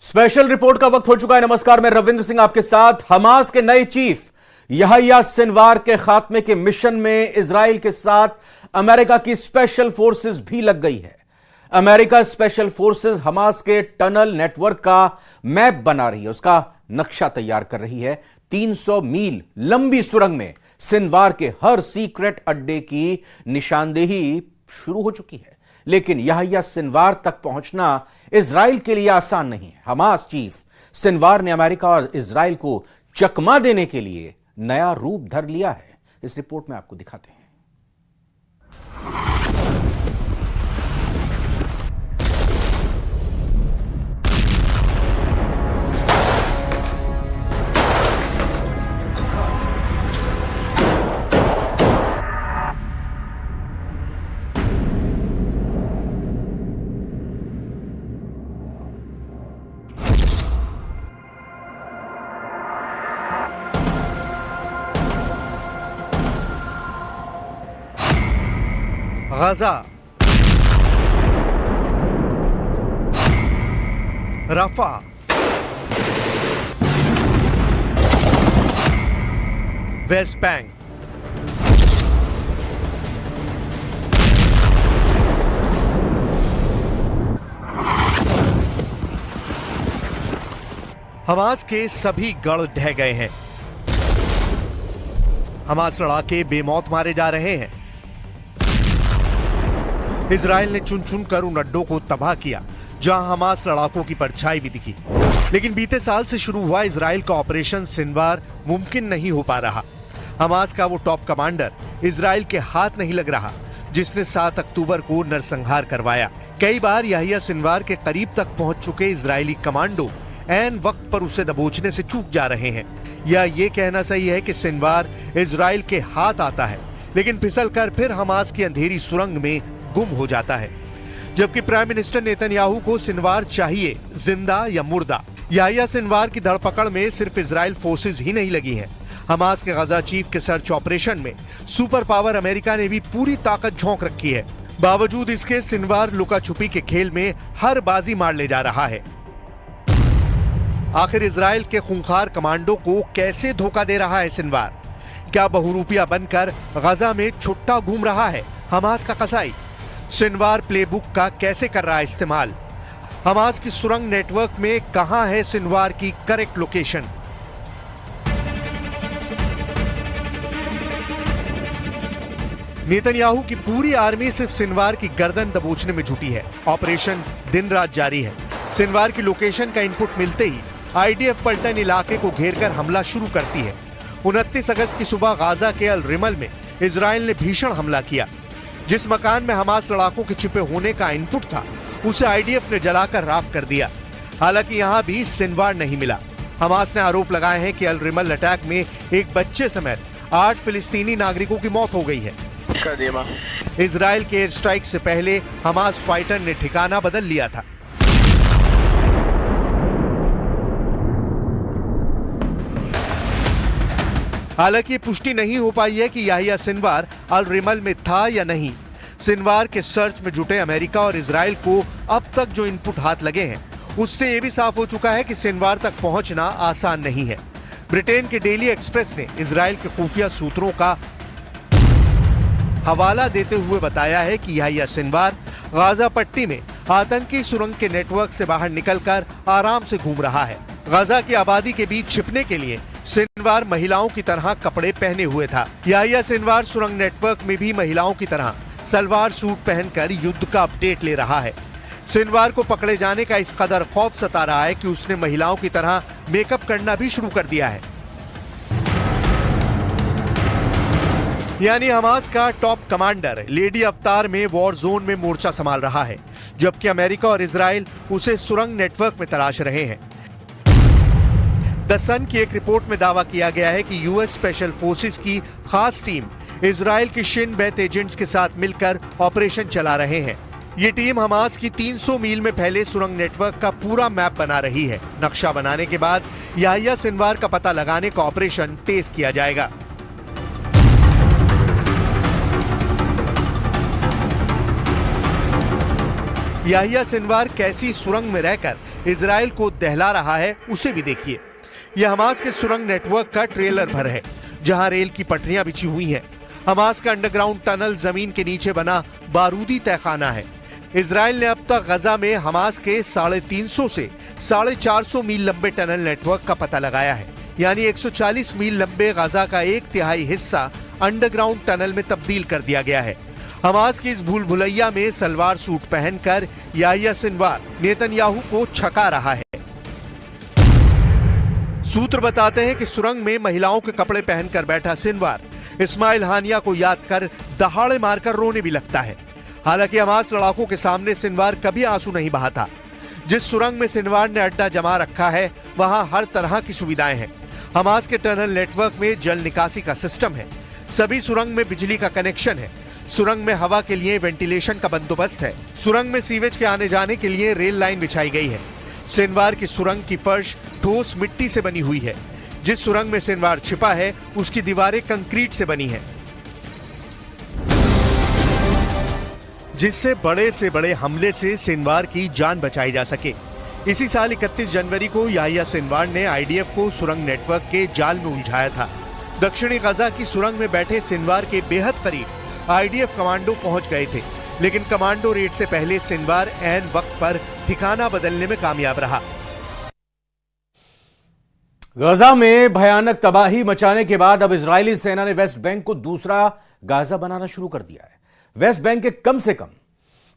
Special report का वक्त हो चुका है। नमस्कार, मैं रविंद्र सिंह आपके साथ। हमास के नए चीफ याह्या सिनवार के खात्मे के मिशन में इजराइल के साथ अमेरिका की स्पेशल फोर्सेस भी लग गई है। अमेरिका स्पेशल फोर्सेस हमास के टनल नेटवर्क का मैप बना रही है, उसका नक्शा तैयार कर रही है। 300 मील लंबी सुरंग में सिनवार के हर सीक्रेट अड्डे की निशानदेही शुरू हो चुकी है, लेकिन याह्या सिनवार तक पहुंचना इजराइल के लिए आसान नहीं है। हमास चीफ सिनवार ने अमेरिका और इजराइल को चकमा देने के लिए नया रूप धर लिया है। इस रिपोर्ट में आपको दिखाते हैं। गाजा, रफा, वेस्ट बैंक, हमास के सभी गढ़ ढह गए हैं। हमास लड़ाके बेमौत मारे जा रहे हैं। इजराइल ने चुन चुन कर उन अड्डों को तबाह किया जहां हमास लड़ाकों की परछाई भी दिखी। लेकिन बीते साल से शुरू हुआ इजराइल का ऑपरेशन सिनवार मुमकिन नहीं हो पा रहा। हमास का वो टॉप कमांडर इजराइल के हाथ नहीं लग रहा जिसने 7 अक्टूबर को नरसंहार करवाया। कई बार याह्या सिनवार के करीब तक पहुंच चुके इजरायली कमांडो ऐन वक्त पर उसे दबोचने से चूक जा रहे हैं। या ये कहना सही है कि सिनवार इजराइल के हाथ आता है लेकिन फिसल कर फिर हमास की अंधेरी सुरंग में गुम हो जाता है। जबकि प्राइम मिनिस्टर नेतन्याहू को सिनवार चाहिए, जिंदा या मुर्दा। याह्या सिनवार की धरपकड़ में सिर्फ इजराइल फोर्सेज ही नहीं लगी हैं। हमास के गजा चीफ के सर्च ऑपरेशन में सुपर पावर अमेरिका ने भी पूरी ताकत झोंक रखी है। बावजूद इसके सिनवार लुका छुपी के खेल में हर बाजी मार ले जा रहा है। आखिर इजराइल के खूंखार कमांडो को कैसे धोखा दे रहा है सिनवार? क्या बहुरूपिया बनकर गजा में छुट्टा घूम रहा है हमास का कसाई? सिनवार प्लेबुक का कैसे कर रहा है इस्तेमाल? हमास की सुरंग नेटवर्क में कहां है सिनवार की करेक्ट लोकेशन? नेतन्याहू की पूरी आर्मी सिर्फ सिनवार की गर्दन दबोचने में जुटी है। ऑपरेशन दिन रात जारी है। सिनवार की लोकेशन का इनपुट मिलते ही आईडीएफ पलटन इलाके को घेरकर हमला शुरू करती है। 29 अगस्त की सुबह गाजा के अल रिमल में इजराइल ने भीषण हमला किया। जिस मकान में हमास लड़ाकों के छिपे होने का इनपुट था उसे आईडीएफ ने जलाकर राख कर दिया। हालांकि यहां भी सिनवार नहीं मिला। हमास ने आरोप लगाए हैं कि अल रिमल अटैक में एक बच्चे समेत 8 फिलिस्तीनी नागरिकों की मौत हो गई है। इजराइल के एयर स्ट्राइक से पहले हमास फाइटर ने ठिकाना बदल लिया था। हालांकि पुष्टि नहीं हो पाई है कि याह्या सिनवार अल रिमल में था या नहीं। सिनवार के सर्च में जुटे अमेरिका और इजराइल को अब तक जो इनपुट हाथ लगे हैं उससे यह भी साफ हो चुका है कि सिनवार तक पहुंचना आसान नहीं है। ब्रिटेन के डेली एक्सप्रेस ने इजराइल के खुफिया सूत्रों का हवाला देते हुए बताया है कि याह्या सिनवार गाजा पट्टी में आतंकी सुरंग के नेटवर्क से बाहर निकलकर आराम से घूम रहा है। गाजा की आबादी के बीच छिपने के लिए सिनवार महिलाओं की तरह कपड़े पहने हुए था। याह्या सिनवार सुरंग नेटवर्क में भी महिलाओं की तरह सलवार सूट पहनकर युद्ध का अपडेट ले रहा है। सिनवार को पकड़े जाने का इस कदर खौफ सता रहा है कि उसने महिलाओं की तरह मेकअप करना भी शुरू कर दिया है। यानी हमास का टॉप कमांडर लेडी अवतार में वॉर जोन में मोर्चा संभाल रहा है, जबकि अमेरिका और इजराइल उसे सुरंग नेटवर्क में तलाश रहे हैं। द सन की एक रिपोर्ट में दावा किया गया है कि यूएस स्पेशल फोर्सेस की खास टीम इजराइल के शिन बेत एजेंट्स के साथ मिलकर ऑपरेशन चला रहे हैं। ये टीम हमास की 300 मील में फैले सुरंग नेटवर्क का पूरा मैप बना रही है। नक्शा बनाने के बाद याह्या सिनवार का पता लगाने का ऑपरेशन तेज किया जाएगा। याहिया सिनवार कैसी सुरंग में रहकर इजराइल को दहला रहा है उसे भी देखिए। यह हमास के सुरंग नेटवर्क का ट्रेलर भर है, जहां रेल की पटरियां बिछी हुई हैं। हमास का अंडरग्राउंड टनल जमीन के नीचे बना बारूदी तहखाना है। इजराइल ने अब तक गजा में हमास के 350 से 450 मील लंबे टनल नेटवर्क का पता लगाया है, यानी 140 मील लंबे गजा का 1/3 हिस्सा अंडरग्राउंड टनल में तब्दील कर दिया गया है। हमास की इस भूल भुलैया में सलवार सूट पहनकर याहिया सिनवार नेतन्याहू को छका रहा है। सूत्र बताते हैं कि सुरंग में महिलाओं के कपड़े पहनकर बैठा सिनवार इस्माइल हानिया को याद कर दहाड़े मारकर रोने भी लगता है। हालांकि हमास लड़ाकों के सामने सिनवार कभी आंसू नहीं बहाता। जिस सुरंग में सिनवार ने अड्डा जमा रखा है वहां हर तरह की सुविधाएं हैं। हमास के टनल नेटवर्क में जल निकासी का सिस्टम है। सभी सुरंग में बिजली का कनेक्शन है। सुरंग में हवा के लिए वेंटिलेशन का बंदोबस्त है। सुरंग में सीवेज के आने जाने के लिए रेल लाइन बिछाई गई है। सिनवार की सुरंग की फर्श ठोस मिट्टी से बनी हुई है। जिस सुरंग में सिनवार छिपा है उसकी दीवारें कंक्रीट से बनी हैं, जिससे बड़े हमले से सिनवार की जान बचाई जा सके। इसी साल 31 जनवरी को याहिया सिनवार ने आईडीएफ को सुरंग नेटवर्क के जाल में उलझाया था। दक्षिणी गजा की सुरंग में बैठे सिनवार के बेहद करीब आईडीएफ कमांडो पहुंच गए थे, लेकिन कमांडो रेड से पहले सिनवार ऐन वक्त पर ठिकाना बदलने में कामयाब रहा। गजा में भयानक तबाही मचाने के बाद अब इजरायली सेना ने वेस्ट बैंक को दूसरा गाजा बनाना शुरू कर दिया है। वेस्ट बैंक के कम से कम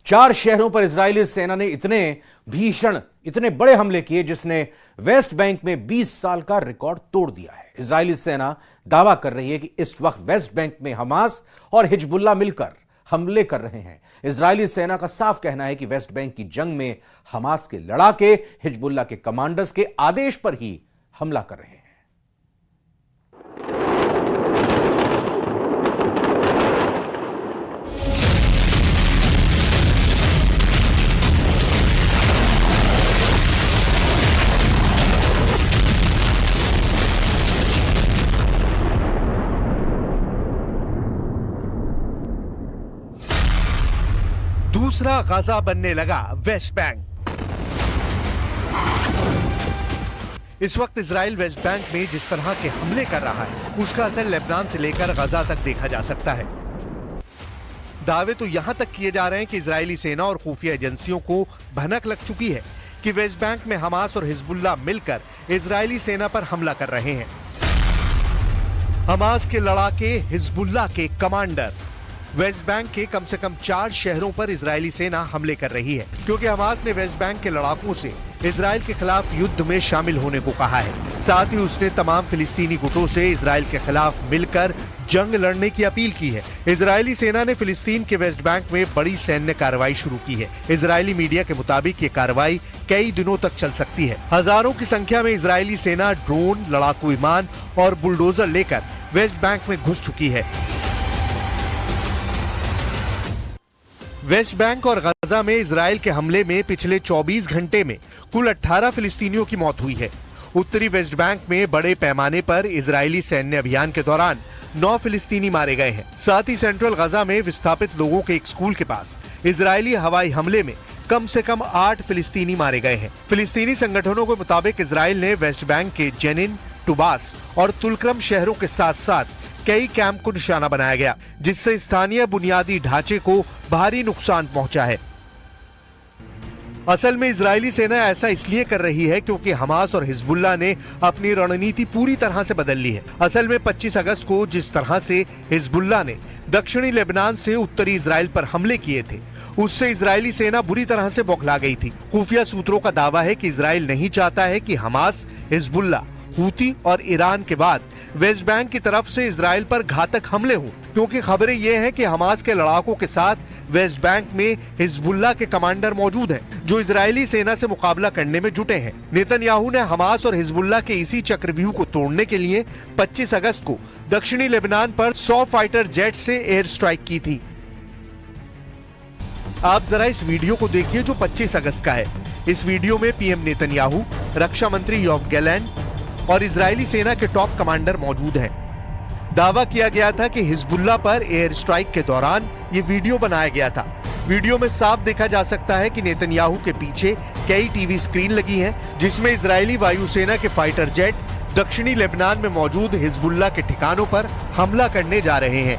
4 शहरों पर इजरायली सेना ने इतने भीषण, इतने बड़े हमले किए जिसने वेस्ट बैंक में 20 साल का रिकॉर्ड तोड़ दिया है। इजरायली सेना दावा कर रही है कि इस वक्त वेस्ट बैंक में हमास और हिजबुल्लाह मिलकर हमले कर रहे हैं। इजरायली सेना का साफ कहना है कि वेस्ट बैंक की जंग में हमास के लड़ाके हिजबुल्लाह के कमांडर्स के आदेश पर ही हमला कर रहे हैं। दूसरा गाजा बनने लगा वेस्ट बैंक। इस वक्त इजराइल वेस्ट बैंक में जिस तरह के हमले कर रहा है उसका असर लेबनान से लेकर गजा तक देखा जा सकता है। दावे तो यहां तक किए जा रहे हैं कि इजरायली सेना और खुफिया एजेंसियों को भनक लग चुकी है कि वेस्ट बैंक में हमास और हिजबुल्लाह मिलकर इजरायली सेना पर हमला कर रहे हैं। हमास के लड़ाके हिजबुल्लाह के कमांडर वेस्ट बैंक के कम से कम 4 शहरों पर इजरायली सेना हमले कर रही है, क्योंकि हमास ने वेस्ट बैंक के लड़ाकों से इजराइल के खिलाफ युद्ध में शामिल होने को कहा है। साथ ही उसने तमाम फिलिस्तीनी गुटों से इजराइल के खिलाफ मिलकर जंग लड़ने की अपील की है। इजरायली सेना ने फिलिस्तीन के वेस्ट बैंक में बड़ी सैन्य कार्रवाई शुरू की है। इजरायली मीडिया के मुताबिक ये कार्रवाई कई दिनों तक चल सकती है। हजारों की संख्या में इजरायली सेना ड्रोन, लड़ाकू विमान और बुलडोजर लेकर वेस्ट बैंक में घुस चुकी है। वेस्ट बैंक और गजा में इजराइल के हमले में पिछले 24 घंटे में कुल 18 फिलिस्तीनियों की मौत हुई है। उत्तरी वेस्ट बैंक में बड़े पैमाने पर इजरायली सैन्य अभियान के दौरान 9 फिलिस्तीनी मारे गए हैं। साथ ही सेंट्रल गजा में विस्थापित लोगों के एक स्कूल के पास इजरायली हवाई हमले में कम से कम 8 फिलिस्तीनी मारे गए हैं। फिलिस्तीनी संगठनों के मुताबिक इजराइल ने वेस्ट बैंक के जेनिन, टुबास और तुलक्रम शहरों के साथ साथ कई कैंप को निशाना बनाया गया, जिससे स्थानीय बुनियादी ढांचे को भारी नुकसान पहुंचा है। असल में इजरायली सेना ऐसा इसलिए कर रही है क्योंकि हमास और हिजबुल्लाह ने अपनी रणनीति पूरी तरह से बदल ली है। असल में 25 अगस्त को जिस तरह से हिजबुल्लाह ने दक्षिणी लेबनान से उत्तरी इजराइल पर हमले किए थे, उससे इजरायली सेना बुरी तरह से बौखला गई थी। खुफिया सूत्रों का दावा है कि इजराइल नहीं चाहता है कि हमास, हिजबुल्लाह, हूती और ईरान के बाद वेस्ट बैंक की तरफ से इजराइल पर घातक हमले हों, क्योंकि खबरें ये हैं कि हमास के लड़ाकों के साथ वेस्ट बैंक में हिजबुल्लाह के कमांडर मौजूद हैं, जो इजरायली सेना से मुकाबला करने में जुटे हैं। नेतन्याहू ने हमास और हिजबुल्लाह के इसी चक्रव्यूह को तोड़ने के लिए 25 अगस्त को दक्षिणी लेबनान पर 100 फाइटर जेट से एयर स्ट्राइक की थी। आप जरा इस वीडियो को देखिए जो 25 अगस्त का है। इस वीडियो में पीएम नेतन्याहू, रक्षा मंत्री योव गैलेंट और इजरायली सेना के टॉप कमांडर मौजूद हैं। दावा किया गया था कि हिजबुल्लाह पर एयर स्ट्राइक के दौरान ये वीडियो बनाया गया था। वीडियो में साफ देखा जा सकता है कि नेतन्याहू के पीछे कई टीवी स्क्रीन लगी हैं, जिसमें इजरायली वायुसेना के फाइटर जेट दक्षिणी लेबनान में मौजूद हिजबुल्लाह के ठिकानों पर हमला करने जा रहे हैं।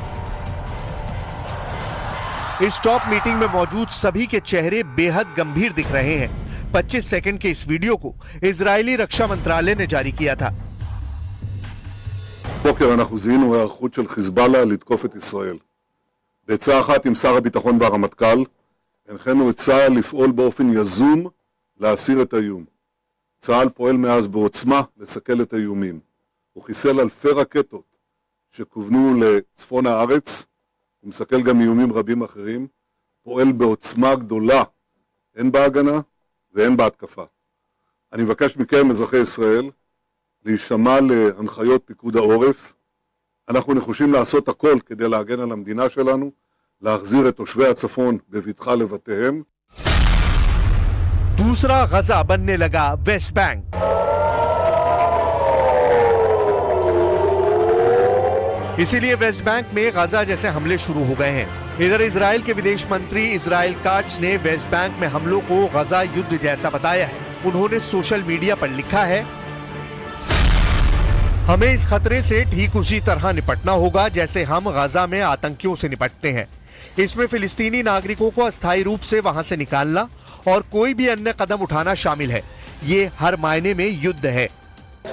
इस टॉप मीटिंग में मौजूद सभी के चेहरे बेहद गंभीर दिख रहे हैं। 25 सेकंड के इस वीडियो को इजरायली रक्षा मंत्रालय ने जारी किया था। בוקר אנחנו זיהינו היערכות של חיזבאללה לתקוף את ישראל. בעצה אחת עם שר הביטחון והרמטכ"ל, הנחינו את צה"ל לפעול באופן יזום להסיר את האיום. צה"ל פועל מאז בעוצמה לסכל את האיומים. הוא חיסל אלפי רקטות שכוונו לצפון הארץ, הוא מסכל גם איומים רבים אחרים, פועל בעוצמה גדולה, הן בהגנה והן בהתקפה. אני מבקש מכם, אזרחי ישראל, להישמע להנחיות פיקוד העורף. אנחנו נחושים לעשות הכל כדי להגן על המדינה שלנו, להחזיר את תושבי הצפון בבטחה לבתיהם. दूसरा गजा बनने लगा वेस्ट बैंक। इसीलिए वेस्ट बैंक में गजा जैसे हमले शुरू हो गए हैं। इधर इजराइल के विदेश मंत्री इजराइल काट्स ने वेस्ट बैंक में हमलों को गजा युद्ध जैसा बताया है। उन्होंने सोशल मीडिया पर लिखा है, हमें इस खतरे से ठीक उसी तरह निपटना होगा जैसे हम गजा में आतंकियों से निपटते हैं। इसमें फिलिस्तीनी नागरिकों को अस्थायी रूप से वहां से निकालना और कोई भी अन्य कदम उठाना शामिल है। ये हर मायने में युद्ध है।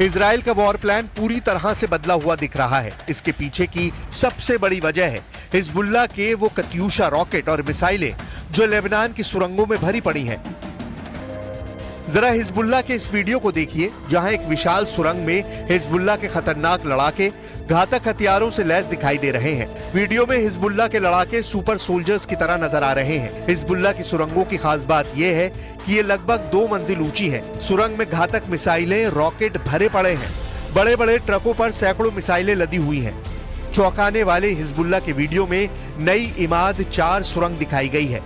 इजराइल का वॉर प्लान पूरी तरह से बदला हुआ दिख रहा है। इसके पीछे की सबसे बड़ी वजह है हिजबुल्लाह के वो कत्यूशा रॉकेट और मिसाइलें जो लेबनान की सुरंगों में भरी पड़ी हैं। जरा हिजबुल्लाह के इस वीडियो को देखिए, जहां एक विशाल सुरंग में हिजबुल्लाह के खतरनाक लड़ाके घातक हथियारों से लैस दिखाई दे रहे हैं। वीडियो में हिजबुल्लाह के लड़ाके सुपर सोल्जर्स की तरह नजर आ रहे हैं। हिजबुल्लाह की सुरंगों की खास बात यह है कि ये लगभग 2 मंजिल ऊंची है। सुरंग में घातक मिसाइलें, रॉकेट भरे पड़े हैं। बड़े बड़े ट्रकों पर सैकड़ों मिसाइलें लदी हुई हैं। चौंकाने वाले हिजबुल्लाह के वीडियो में नई इमाद 4 सुरंग दिखाई गई है।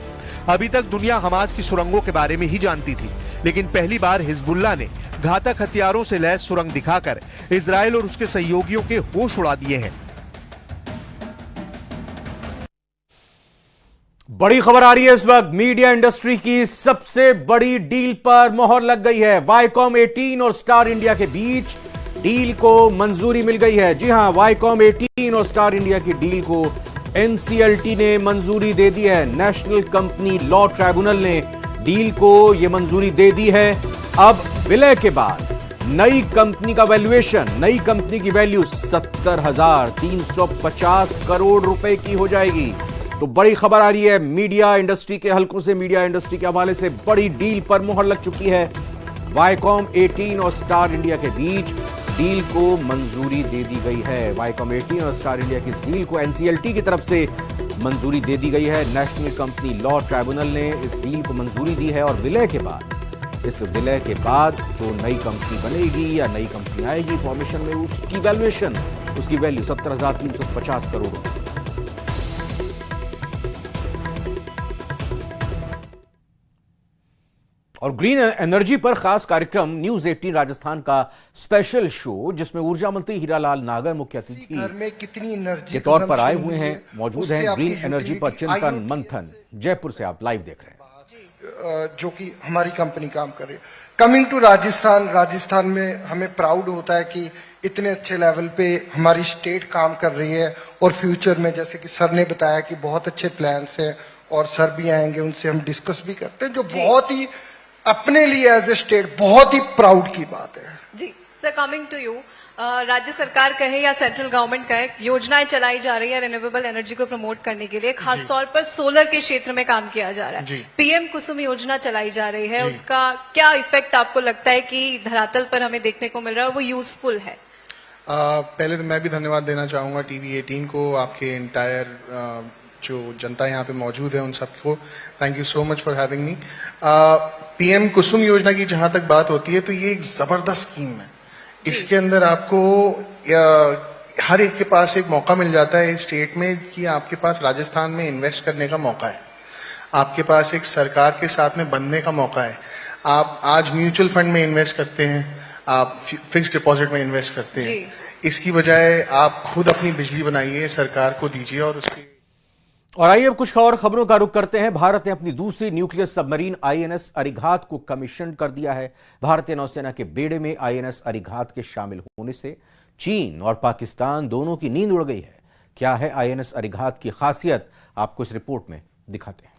अभी तक दुनिया हमास की सुरंगों के बारे में ही जानती थी, लेकिन पहली बार हिजबुल्लाह ने घातक हथियारों से लैस सुरंग दिखाकर इजराइल और उसके सहयोगियों के होश उड़ा दिए हैं। बड़ी खबर आ रही है इस वक्त, मीडिया इंडस्ट्री की सबसे बड़ी डील पर मोहर लग गई है। वाईकॉम 18 और स्टार इंडिया के बीच डील को मंजूरी मिल गई है। जी हां, वाईकॉम 18 और स्टार इंडिया की डील को एनसीएलटी ने मंजूरी दे दी है। नेशनल कंपनी लॉ ट्राइब्यूनल ने डील को यह मंजूरी दे दी है। अब विलय के बाद नई कंपनी का वैल्यूएशन, नई कंपनी की वैल्यू 70,350 करोड़ रुपए की हो जाएगी। तो बड़ी खबर आ रही है मीडिया इंडस्ट्री के हलकों से, मीडिया इंडस्ट्री के हवाले से बड़ी डील पर मोहर लग चुकी है। वाईकॉम 18 और स्टार इंडिया के बीच डील को मंजूरी दे दी गई है। वाईकॉम 18 और स्टार इंडिया की इस डील को एनसीएलटी की तरफ से मंजूरी दे दी गई है। नेशनल कंपनी लॉ ट्राइब्यूनल ने इस डील को मंजूरी दी है और विलय के बाद, इस विलय के बाद जो नई कंपनी बनेगी या नई कंपनी आएगी फॉर्मेशन में, उसकी वैल्यूएशन, उसकी वैल्यू 70,350 करोड़ रुपए। और ग्रीन एनर्जी पर खास कार्यक्रम न्यूज 18 राजस्थान का स्पेशल शो, जिसमें ऊर्जा मंत्री हीरालाल नागर मुख्य अतिथि के तौर पर आए हुए हैं, मौजूद हैं। ग्रीन एनर्जी पर चिंतन मंथन, जयपुर से आप लाइव देख रहे हैं, जो कि हमारी कंपनी काम कर रही है। कमिंग टू राजस्थान में हमें प्राउड होता है कि इतने अच्छे लेवल पे हमारी स्टेट काम कर रही है और फ्यूचर में, जैसे कि सर ने बताया कि बहुत अच्छे प्लान्स हैं और सर भी आएंगे, उनसे हम डिस्कस भी करते हैं, जो बहुत ही अपने लिए एज ए स्टेट बहुत ही प्राउड की बात है। जी सर, कमिंग टू यू, राज्य सरकार कहे या सेंट्रल गवर्नमेंट कहे, योजनाएं चलाई जा रही है रिन्यूएबल एनर्जी को प्रमोट करने के लिए, खासतौर पर सोलर के क्षेत्र में काम किया जा रहा है। पीएम कुसुम योजना चलाई जा रही है, उसका क्या इफेक्ट आपको लगता है कि धरातल पर हमें देखने को मिल रहा है और वो यूजफुल है? पहले तो मैं भी धन्यवाद देना चाहूँगा TV 18 को, आपके इंटायर जो जनता यहाँ पे मौजूद है उन सबको thank you so much for having me. PM कुसुम योजना की जहाँ तक बात होती है तो ये एक ज़बरदस्त स्कीम है। इसके अंदर आपको हर एक के पास एक मौका मिल जाता है इस स्टेट में कि आपके पास राजस्थान में इन्वेस्ट करने का मौका है, आपके पास एक सरकार के साथ में बनने का मौका है। आप आज म्यूचुअल फंड में इन्वेस्ट करते हैं, आप फिक्स्ड डिपॉजिट में इन्वेस्ट करते हैं, इसकी बजाय आप खुद अपनी बिजली बनाइए, सरकार को दीजिए और उसकी। और आइए अब कुछ और खबरों का रुख करते हैं। भारत ने अपनी दूसरी न्यूक्लियर सबमरीन INS अरिघात को कमीशन कर दिया है। भारतीय नौसेना के बेड़े में INS अरिघात के शामिल होने से चीन और पाकिस्तान दोनों की नींद उड़ गई है। क्या है INS अरिघात की खासियत, आपको इस रिपोर्ट में दिखाते हैं।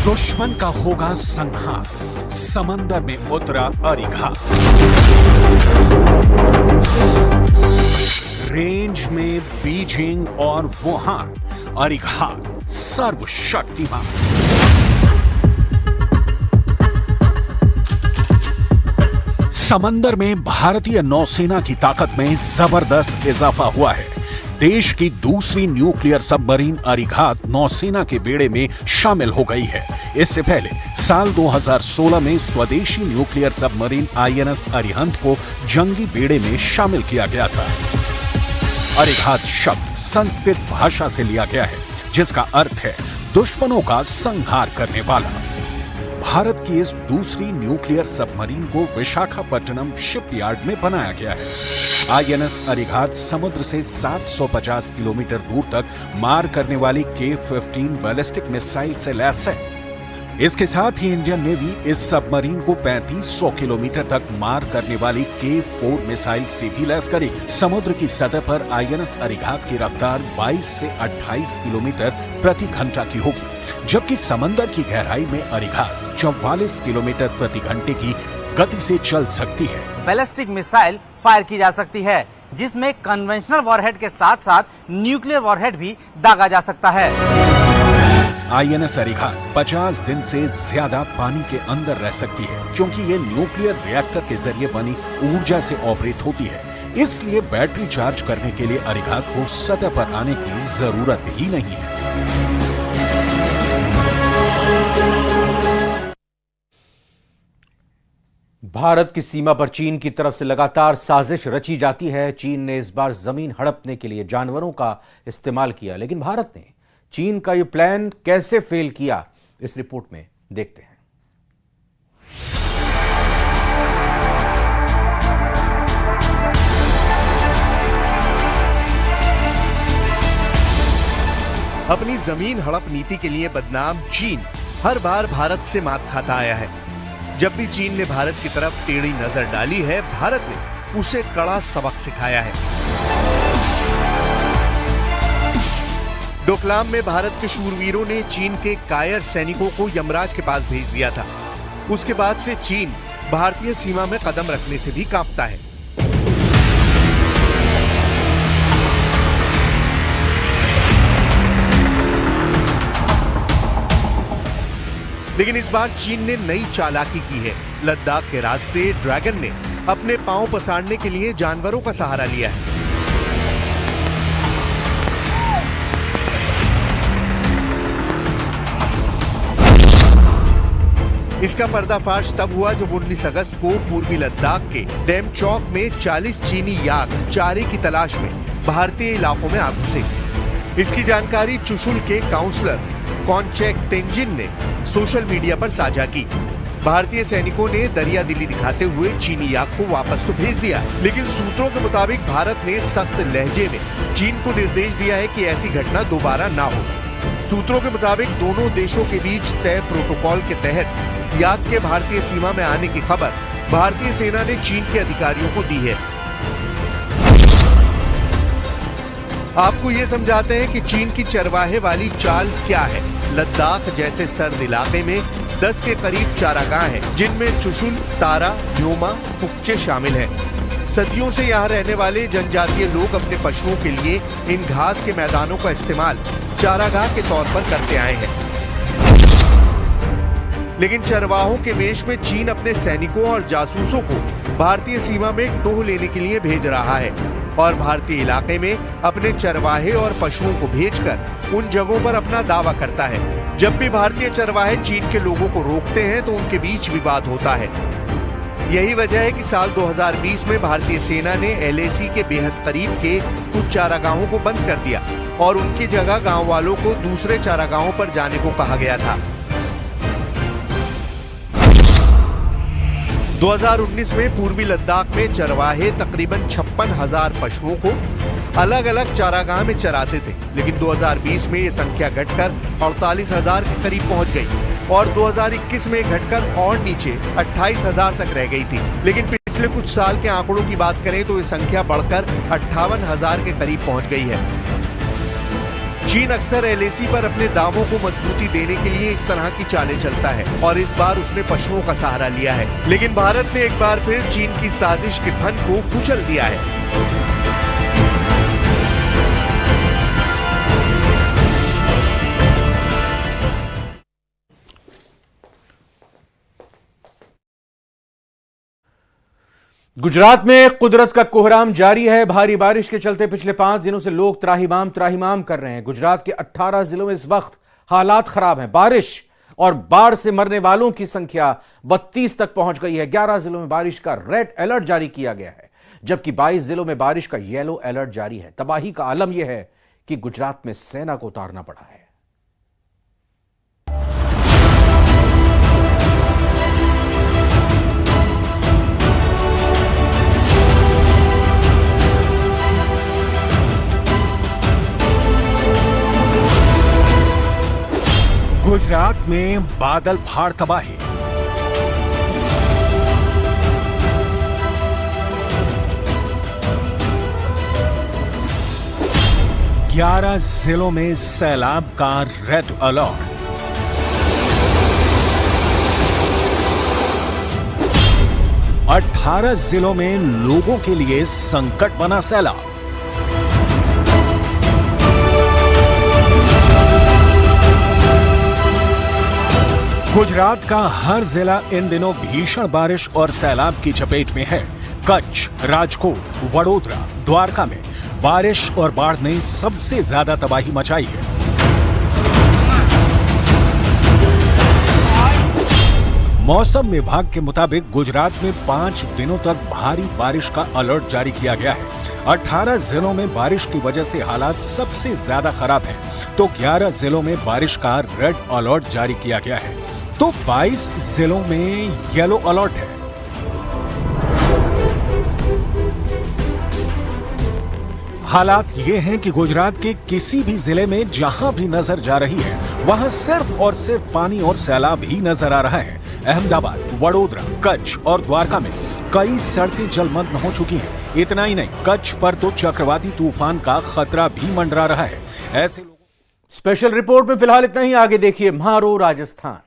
दुश्मन का होगा संहार, समंदर में उतरा अरिघात। रेंज में बीजिंग और वुहान, अरिघात सर्वशक्तिमान। समंदर में भारतीय नौसेना की ताकत में जबरदस्त इजाफा हुआ है। देश की दूसरी न्यूक्लियर सबमरीन अरिघात नौसेना के बेड़े में शामिल हो गई है। इससे पहले साल 2016 में स्वदेशी न्यूक्लियर सबमरीन INS अरिहंत को जंगी बेड़े में शामिल किया गया था। अरिघात शब्द संस्कृत भाषा से लिया गया है, जिसका अर्थ है दुश्मनों का संहार करने वाला। भारत की इस दूसरी न्यूक्लियर सबमरीन को विशाखापट्टनम शिपयार्ड में बनाया गया है। INS अरिघात समुद्र से 750 किलोमीटर दूर तक मार करने वाली K-15 बैलिस्टिक मिसाइल से लैस है। इसके साथ ही इंडियन नेवी इस सबमरीन को 3500 किलोमीटर तक मार करने वाली K-4 मिसाइल से भी लैस करी। समुद्र की सतह पर INS अरिघात की रफ्तार 22 से 28 किलोमीटर प्रति घंटा की होगी, जबकि समंदर की गहराई में अरिघात 44 किलोमीटर प्रति घंटे की गति से चल सकती है। बैलिस्टिक मिसाइल फायर की जा सकती है, जिसमें कन्वेंशनल वॉरहेड के साथ साथ न्यूक्लियर वॉरहेड भी दागा जा सकता है। INS अरिघात 50 दिन से ज्यादा पानी के अंदर रह सकती है, क्योंकि ये न्यूक्लियर रिएक्टर के जरिए बनी ऊर्जा से ऑपरेट होती है। इसलिए बैटरी चार्ज करने के लिए अरिघात को सतह पर आने की जरूरत ही नहीं है। भारत की सीमा पर चीन की तरफ से लगातार साजिश रची जाती है। चीन ने इस बार जमीन हड़पने के लिए जानवरों का इस्तेमाल किया, लेकिन भारत ने चीन का यह प्लान कैसे फेल किया, इस रिपोर्ट में देखते हैं। अपनी जमीन हड़प नीति के लिए बदनाम चीन हर बार भारत से मात खाता आया है। जब भी चीन ने भारत की तरफ टेढ़ी नजर डाली है, भारत ने उसे कड़ा सबक सिखाया है। डोकलाम में भारत के शूरवीरों ने चीन के कायर सैनिकों को यमराज के पास भेज दिया था। उसके बाद से चीन भारतीय सीमा में कदम रखने से भी कांपता है। लेकिन इस बार चीन ने नई चालाकी की है। लद्दाख के रास्ते ड्रैगन ने अपने पांव पसारने के लिए जानवरों का सहारा लिया है। इसका पर्दाफाश तब हुआ जब 19 अगस्त को पूर्वी लद्दाख के डेमचौक में 40 चीनी याक चारे की तलाश में भारतीय इलाकों में आ घुसे। इसकी जानकारी चुशुल के काउंसलर कॉन्चेक तेंजिन ने सोशल मीडिया पर साझा की। भारतीय सैनिकों ने दरिया दिली दिखाते हुए चीनी याक को वापस तो भेज दिया, लेकिन सूत्रों के मुताबिक भारत ने सख्त लहजे में चीन को निर्देश दिया है कि ऐसी घटना दोबारा ना हो। सूत्रों के मुताबिक दोनों देशों के बीच तय प्रोटोकॉल के तहत याक के भारतीय सीमा में आने की खबर भारतीय सेना ने चीन के अधिकारियों को दी है। आपको ये समझाते हैं कि चीन की चरवाहे वाली चाल क्या है। लद्दाख जैसे सर्द इलाके में 10 के करीब चारागाह हैं, जिनमें चुशुल, तारा, न्योमा, फुक्चे शामिल हैं। सदियों से यहाँ रहने वाले जनजातीय लोग अपने पशुओं के लिए इन घास के मैदानों का इस्तेमाल चारागाह के तौर पर करते आए हैं। लेकिन चरवाहों के वेश में चीन अपने सैनिकों और जासूसों को भारतीय सीमा में टोह लेने के लिए भेज रहा है और भारतीय इलाके में अपने चरवाहे और पशुओं को भेजकर उन जगहों पर अपना दावा करता है। जब भी भारतीय चरवाहे चीन के लोगों को रोकते हैं तो उनके बीच विवाद होता है। यही वजह है कि साल 2020 में भारतीय सेना ने LAC के बेहद करीब के कुछ चारागाहों को बंद कर दिया और उनकी जगह गांव वालों को दूसरे चारागाहों पर जाने को कहा गया था। 2019 में पूर्वी लद्दाख में चरवाहे तकरीबन 56,000 पशुओं को अलग अलग चारागाह में चराते थे, लेकिन 2020 में ये संख्या घटकर 48,000 के करीब पहुंच गई और 2021 में घटकर और नीचे 28,000 तक रह गई थी। लेकिन पिछले कुछ साल के आंकड़ों की बात करें तो ये संख्या बढ़कर 58,000 के करीब पहुंच गई है। चीन अक्सर LAC पर अपने दावों को मजबूती देने के लिए इस तरह की चालें चलता है और इस बार उसने पशुओं का सहारा लिया है, लेकिन भारत ने एक बार फिर चीन की साजिश के फन को कुचल दिया है। गुजरात में कुदरत का कोहराम जारी है। भारी बारिश के चलते पिछले 5 दिनों से लोग त्राहिमाम कर रहे हैं। गुजरात के 18 जिलों में इस वक्त हालात खराब हैं। बारिश और बाढ़ से मरने वालों की संख्या 32 तक पहुंच गई है। 11 जिलों में बारिश का रेड अलर्ट जारी किया गया है, जबकि 22 जिलों में बारिश का येलो अलर्ट जारी है। तबाही का आलम यह है कि गुजरात में सेना को उतारना पड़ा है। गुजरात में बादल फाड़ तबाही। ग्यारह जिलों में सैलाब का रेड अलर्ट। अठारह जिलों में लोगों के लिए संकट बना सैलाब। गुजरात का हर जिला इन दिनों भीषण बारिश और सैलाब की चपेट में है। कच्छ, राजकोट, वडोदरा, द्वारका में बारिश और बाढ़ ने सबसे ज्यादा तबाही मचाई है। मौसम विभाग के मुताबिक गुजरात में 5 दिनों तक भारी बारिश का अलर्ट जारी किया गया है। 18 जिलों में बारिश की वजह से हालात सबसे ज्यादा खराब हैं, तो 11 जिलों में बारिश का रेड अलर्ट जारी किया गया है, तो 22 जिलों में येलो अलर्ट है। हालात ये हैं कि गुजरात के किसी भी जिले में जहां भी नजर जा रही है वहां सिर्फ और सिर्फ पानी और सैलाब ही नजर आ रहा है। अहमदाबाद, वडोदरा, कच्छ और द्वारका में कई सड़कें जलमग्न हो चुकी हैं। इतना ही नहीं, कच्छ पर तो चक्रवाती तूफान का खतरा भी मंडरा रहा है। ऐसे लोगों। स्पेशल रिपोर्ट में फिलहाल इतना ही। आगे देखिए म्हारो राजस्थान।